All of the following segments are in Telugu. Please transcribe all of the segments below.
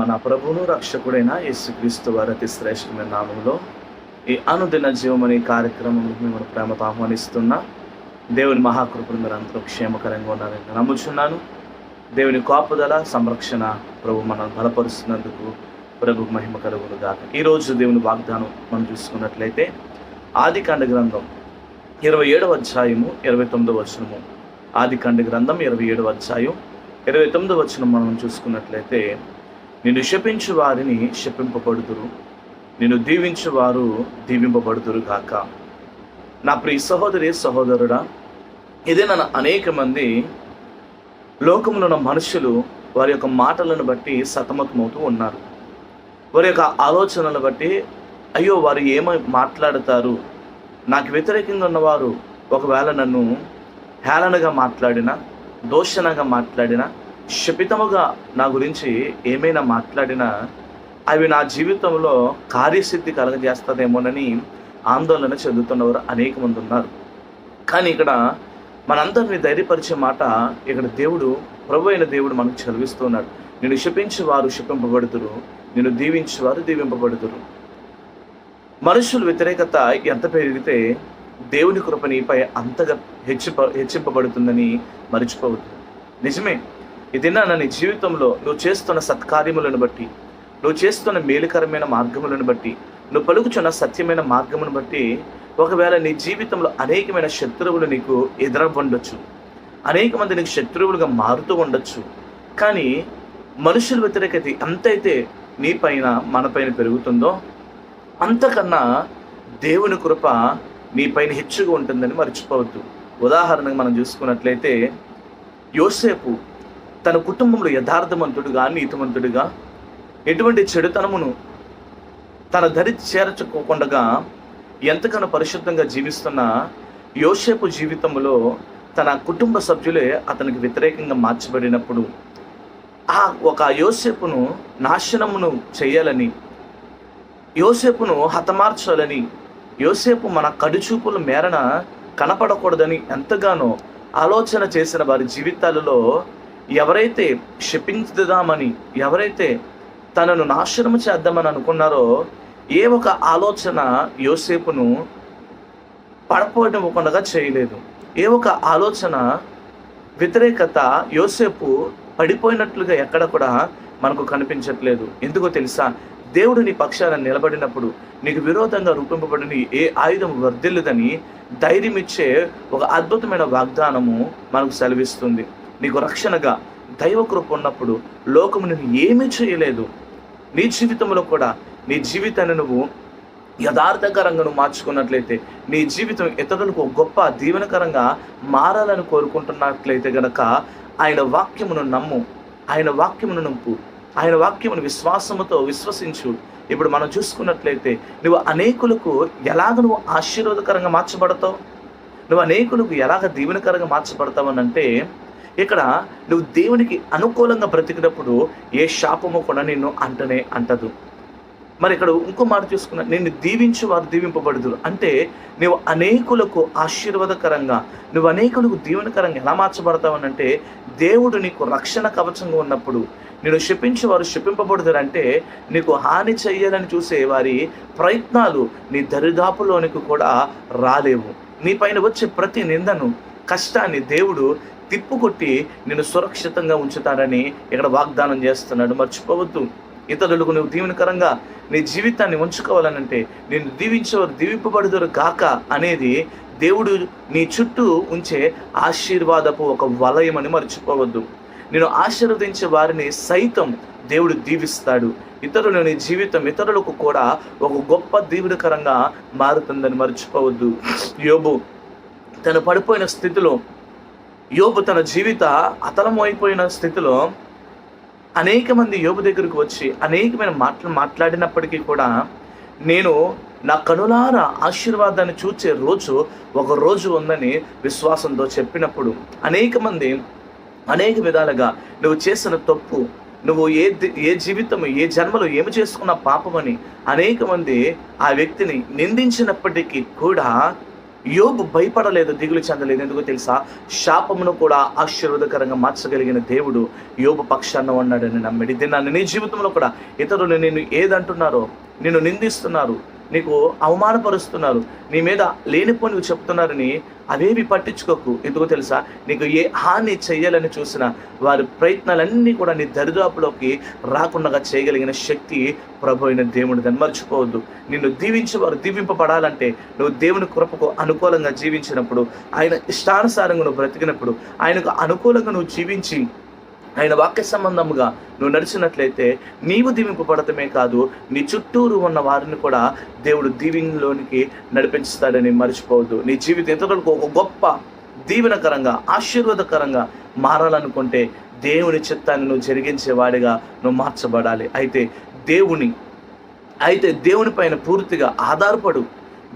మన ప్రభువును రక్షకుడైన యేసుక్రీస్తు వారి అతి శ్రేష్టమైన నామములో ఈ అనుదిన జీవమని కార్యక్రమం మిమ్మల్ని ప్రేమతో ఆహ్వానిస్తున్నా. దేవుని మహాకృపను మీరు అందరూ క్షేమకరంగా ఉన్నారని నమ్ముచున్నాను. దేవుని కాపుదల సంరక్షణ ప్రభు మనల్ని బలపరుస్తున్నందుకు ప్రభుకు మహిమ కలుగును గాక. ఈరోజు దేవుని వాగ్దానం మనం చూసుకున్నట్లయితే ఆదికాండ గ్రంథం 27వ అధ్యాయము 29వ వచనము. ఆదికాండ గ్రంథం 27వ అధ్యాయం 29వ వచనం మనం చూసుకున్నట్లయితే, నిన్ను శపించు వారిని శపింపబడుదురు, నిన్ను దీవించు వారు దీవింపబడుదురు గాక. నా ప్రియ సహోదరి సహోదరుడా, ఇదే నన్ను అనేక మంది లోకంలో ఉన్న మనుషులు వారి యొక్క మాటలను బట్టి సతమతమవుతూ ఉన్నారు. వారి యొక్క ఆలోచనలను బట్టి అయ్యో వారు ఏమై మాట్లాడతారు, నాకు వ్యతిరేకంగా ఉన్నవారు ఒకవేళ నన్ను హేళనగా మాట్లాడినా, దూషణగా మాట్లాడినా, శపితముగా నా గురించి ఏమైనా మాట్లాడినా అవి నా జీవితంలో కార్యసిద్ధి కలగజేస్తుందేమోనని ఆందోళన చెందుతున్నవారు అనేక మంది ఉన్నారు. కానీ ఇక్కడ మనందరినీ ధైర్యపరిచే మాట ఇక్కడ దేవుడు, ప్రభు అయిన దేవుడు మనకు చదివిస్తున్నాడు. నిన్ను శపించి వారు శపింపబడుదురు, నిన్ను దీవించి వారు దీవింపబడుదురు. మనుషుల వ్యతిరేకత ఎంత పెరిగితే దేవుని కృప నీపై అంతగా హెచ్చింపబడుతుందని మరిచిపోవద్దు. నిజమే, ఇదినా నీ జీవితంలో నువ్వు చేస్తున్న సత్కార్యములను బట్టి, నువ్వు చేస్తున్న మేలుకరమైన మార్గములను బట్టి, నువ్వు పలుకుచున్న సత్యమైన మార్గమును బట్టి ఒకవేళ నీ జీవితంలో అనేకమైన శత్రువులు నీకు ఎదురవ్వండొచ్చు, అనేక మంది నీకు శత్రువులుగా మారుతూ ఉండొచ్చు. కానీ మనుషుల వ్యతిరేకత ఎంతైతే నీ పైన మన పైన పెరుగుతుందో అంతకన్నా దేవుని కృప నీ పైన హెచ్చుగా ఉంటుందని మర్చిపోవద్దు. ఉదాహరణకు మనం చూసుకున్నట్లయితే, యోసేపు తన కుటుంబంలో యథార్థవంతుడుగా, నీతిమంతుడిగా, ఎటువంటి చెడుతనమును తన దరి చేర్చుకోకుండా ఎంతగానో పరిశుద్ధంగా జీవిస్తున్న యోసేపు జీవితంలో తన కుటుంబ సభ్యులే అతనికి వ్యతిరేకంగా మార్చబడినప్పుడు ఒక యోసేపును నాశనమును చేయాలని, యోసేపును హతమార్చాలని, యోసేపు మన కడుచూపుల మేరన కనపడకూడదని ఎంతగానో ఆలోచన చేసిన వారి జీవితాలలో ఎవరైతే శపించుదామని, ఎవరైతే తనను నాశనము చేద్దామని అనుకున్నారో ఏ ఒక ఆలోచన యోసేపును పడపోవకుండా చేయలేదు. ఏ ఒక ఆలోచన వ్యతిరేకత యోసేపు పడిపోయినట్లుగా ఎక్కడ కూడా మనకు కనిపించట్లేదు. ఎందుకో తెలుసా? దేవుడు నీ పక్షాన నిలబడినప్పుడు నీకు విరోధంగా రూపింపబడిన ఏ ఆయుధం వర్ధిల్లుదని ధైర్యం ఇచ్చే ఒక అద్భుతమైన వాగ్దానము మనకు సెలవిస్తుంది. నీకు రక్షణగా దైవ కృప ఉన్నప్పుడు లోకము నిన్ను ఏమీ చేయలేదు. నీ జీవితంలో కూడా నీ జీవితాన్ని నువ్వు యథార్థకరంగా నువ్వు మార్చుకున్నట్లయితే, నీ జీవితం ఇతరులకు గొప్ప దీవెనకరంగా మారాలని కోరుకుంటున్నట్లయితే గనక ఆయన వాక్యమును నమ్ము, ఆయన వాక్యమును నంపు, ఆయన వాక్యమును విశ్వాసముతో విశ్వసించు. ఇప్పుడు మనం చూసుకున్నట్లయితే నువ్వు అనేకులకు ఎలాగ నువ్వు ఆశీర్వాదకరంగా మార్చబడతావు, నువ్వు అనేకులకు ఎలాగ దీవెనకరంగా మార్చబడతావు అని అంటే, ఇక్కడ నువ్వు దేవునికి అనుకూలంగా బ్రతికినప్పుడు ఏ శాపము కూడా నిన్ను అంటదు. మరి ఇక్కడ ఇంకో మాట చూసుకున్నా, నిన్ను దీవించు వారు దీవింపబడుదురు అంటే నువ్వు అనేకులకు ఆశీర్వాదకరంగా, నువ్వు అనేకులకు దీవెనకరంగా ఎలా మార్చబడతావు అంటే, దేవుడు నీకు రక్షణ కవచంగా ఉన్నప్పుడు నేను శపించి వారు శపింపబడుదురు అంటే నీకు హాని చెయ్యాలని చూసే వారి ప్రయత్నాలు నీ దరిదాపులోనికి కూడా రాలేవు. నీ పైన వచ్చే ప్రతి నిందను, కష్టాన్ని దేవుడు తిప్పుకొట్టి నిన్ను సురక్షితంగా ఉంచుతారని ఇక్కడ వాగ్దానం చేస్తున్నాడు. మర్చిపోవద్దు. ఇతరులకు నువ్వు దీవెనకరంగా నీ జీవితాన్ని ఉంచుకోవాలనంటే నిన్ను దీవించేవారు దీవింపబడుదురు గాక అనేది దేవుడు నీ చుట్టూ ఉంచే ఆశీర్వాదపు ఒక వలయం అని మర్చిపోవద్దు. నేను ఆశీర్వదించే వారిని సైతం దేవుడు దీవిస్తాడు. ఇతరులు నీ జీవితం ఇతరులకు కూడా ఒక గొప్ప దీవెనకరంగా మారుతుందని మర్చిపోవద్దు. యోబు తను పడిపోయిన స్థితిలో, యోబు తన జీవిత అతలమైపోయిన స్థితిలో అనేక మంది యోబు దగ్గరకు వచ్చి అనేకమైన మాటలు మాట్లాడినప్పటికీ కూడా, నేను నా కనులారా ఆశీర్వాదాన్ని చూచే రోజు ఒక రోజు ఉందని విశ్వాసంతో చెప్పినప్పుడు అనేక మంది అనేక విధాలుగా నువ్వు చేసిన తప్పు, నువ్వు ఏ జీవితం ఏ జన్మలో ఏమి చేసుకున్న పాపమని అనేక మంది ఆ వ్యక్తిని నిందించినప్పటికీ కూడా యోబు భయపడలేదు, దిగులు చెందలేదు. ఎందుకో తెలుసా? శాపమును కూడా ఆశీర్వాదకరంగా మార్చగలిగిన దేవుడు యోబు పక్షాన ఉన్నాడని నమ్మిడి. దీన్ని నీ జీవితంలో కూడా ఇతరులు నిన్ను ఏదంటున్నారో, నిన్ను నిందిస్తున్నారు, నీకు అవమానపరుస్తున్నారు, నీ మీద లేనిపోనివి చెప్తున్నారని అవేవి పట్టించుకోకు. ఎందుకో తెలుసా? నీకు ఏ హాని చెయ్యాలని చూసిన వారి ప్రయత్నాలన్నీ కూడా నీ దరిదాపులోకి రాకుండా చేయగలిగిన శక్తి ప్రభు అయిన దేవుడు. దాన్ని మర్చిపోవద్దు. నిన్ను దీవించేవారు దీవింపబడాలంటే నువ్వు దేవుని కృపకు అనుకూలంగా జీవించినప్పుడు, ఆయన ఇష్టానుసారంగా నువ్వు బ్రతికినప్పుడు, ఆయనకు అనుకూలంగా నువ్వు జీవించి ఆయన వాక్య సంబంధముగా నువ్వు నడిచినట్లయితే నీవు దీవింపబడటమే కాదు, నీ చుట్టూరు ఉన్న వారిని కూడా దేవుడు దీవెనలోనికి నడిపించుతాడని మర్చిపోవద్దు. నీ జీవితం ఇతరులకు ఒక గొప్ప దీవెనకరంగా ఆశీర్వాదకరంగా మారాలనుకుంటే దేవుని చిత్తాన్ని నువ్వు జరిగించేవాడిగా నువ్వు మార్చబడాలి. అయితే దేవుని పైన పూర్తిగా ఆధారపడు.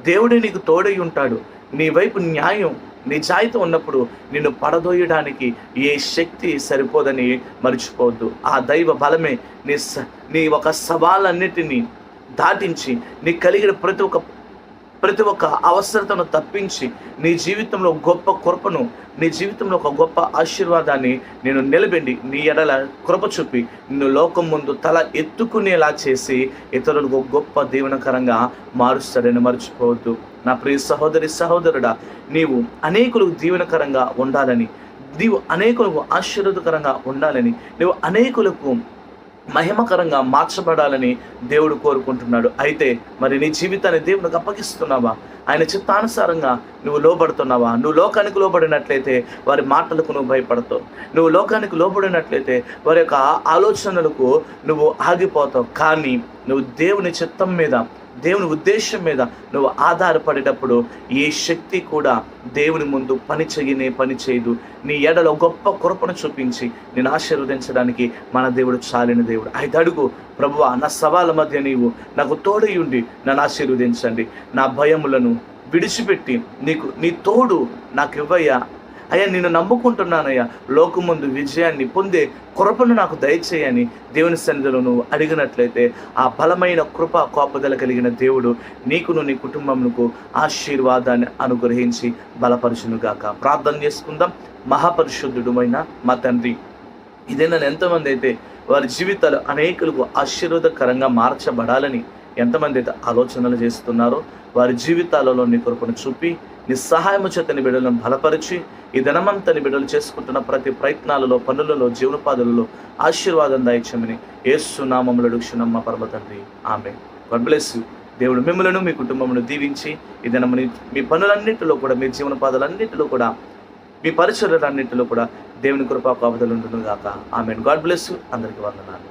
దేవుడే నీకు తోడై ఉంటాడు. నీ వైపు న్యాయం నిజాయితీ ఉన్నప్పుడు నిన్ను పడదోయడానికి ఏ శక్తి సరిపోదని మర్చిపోవద్దు. ఆ దైవ బలమే నీ ఒక సవాళ్ళన్నిటినీ దాటించి నీకు కలిగిన ప్రతి ఒక్క అవసరతను తప్పించి నీ జీవితంలో గొప్ప కృపను, నీ జీవితంలో ఒక గొప్ప ఆశీర్వాదాన్ని నేను నిలబెండి నీ ఎడల కృప చూపి నిన్ను లోకం ముందు తల ఎత్తుకునేలా చేసి ఇతరులకు గొప్ప దీవెనకరంగా మారుస్తాడని మర్చిపోవద్దు. నా ప్రియ సహోదరి సహోదరుడా, నీవు అనేకులకు దీవెనకరంగా ఉండాలని, నీవు అనేకులకు ఆశీర్వాదకరంగా ఉండాలని, నీవు అనేకులకు మహిమకరంగా మార్చబడాలని దేవుడు కోరుకుంటున్నాడు. అయితే మరి నీ జీవితాన్ని దేవునికి అప్పగిస్తున్నావా? ఆయన చిత్తానుసారంగా నువ్వు లోబడుతున్నావా? నువ్వు లోకానికి లోబడినట్లయితే వారి మాటలకు నువ్వు భయపడతావు. నువ్వు లోకానికి లోబడినట్లయితే వారి యొక్క ఆలోచనలకు నువ్వు ఆగిపోతావు. కానీ నువ్వు దేవుని చిత్తం మీద, దేవుని ఉద్దేశం మీద నువ్వు ఆధారపడేటప్పుడు ఏ శక్తి కూడా దేవుని ముందు పని చేయదు. నీ ఎడలో గొప్ప కృపను చూపించి నేను ఆశీర్వదించడానికి మన దేవుడు చాలిన దేవుడు. 5 అడుగు, ప్రభువా నా సవాళ్ళ మధ్య నీవు నాకు తోడై ఉండి నన్ను ఆశీర్వదించండి. నా భయములను విడిచిపెట్టి నీ తోడు నాకు ఇవ్వయ్యా. అయ్యా నిన్ను నమ్ముకుంటున్నానయ్యా, లోకం ముందు విజయాన్ని పొందే కృపను నాకు దయచేయని దేవుని సన్నిధిలో నువ్వు అడిగినట్లయితే ఆ బలమైన కృప కోపదల కలిగిన దేవుడు నీకును నీ కుటుంబమునకు ఆశీర్వాదాన్ని అనుగ్రహించి బలపరచునుగాక. ప్రార్థన చేసుకుందాం. మహాపరిశుద్ధుడమైన మా తండ్రి, ఇదే నన్ను ఎంతమంది అయితే వారి జీవితాలు అనేకులకు ఆశీర్వాదకరంగా మార్చబడాలని ఎంతమంది అయితే ఆలోచనలు చేస్తున్నారో వారి జీవితాలలో నీ కృపను చూపి నీ సహాయము చేతని బిడ్డలను బలపరిచి ఈ దినమంతని బిడ్డలు చేసుకుంటున్న ప్రతి ప్రయత్నాలలో, పనులలో, జీవనోపాధులలో ఆశీర్వాదం దయచేయమని యేసు నామములో అడుగుచున్నాం మా పరమ తండ్రి. ఆమేన్. God bless you. దేవుడు మిమ్మలను మీ కుటుంబమును దీవించి ఈ దినమని మీ పనులన్నింటిలో కూడా, మీ జీవనోపాధులన్నింటిలో కూడా, మీ పరిచర్యలన్నింటిలో కూడా దేవుని కృపా కాపుదలు ఉండును గాక. ఆమేన్. God bless you. అందరికీ వందనాలు.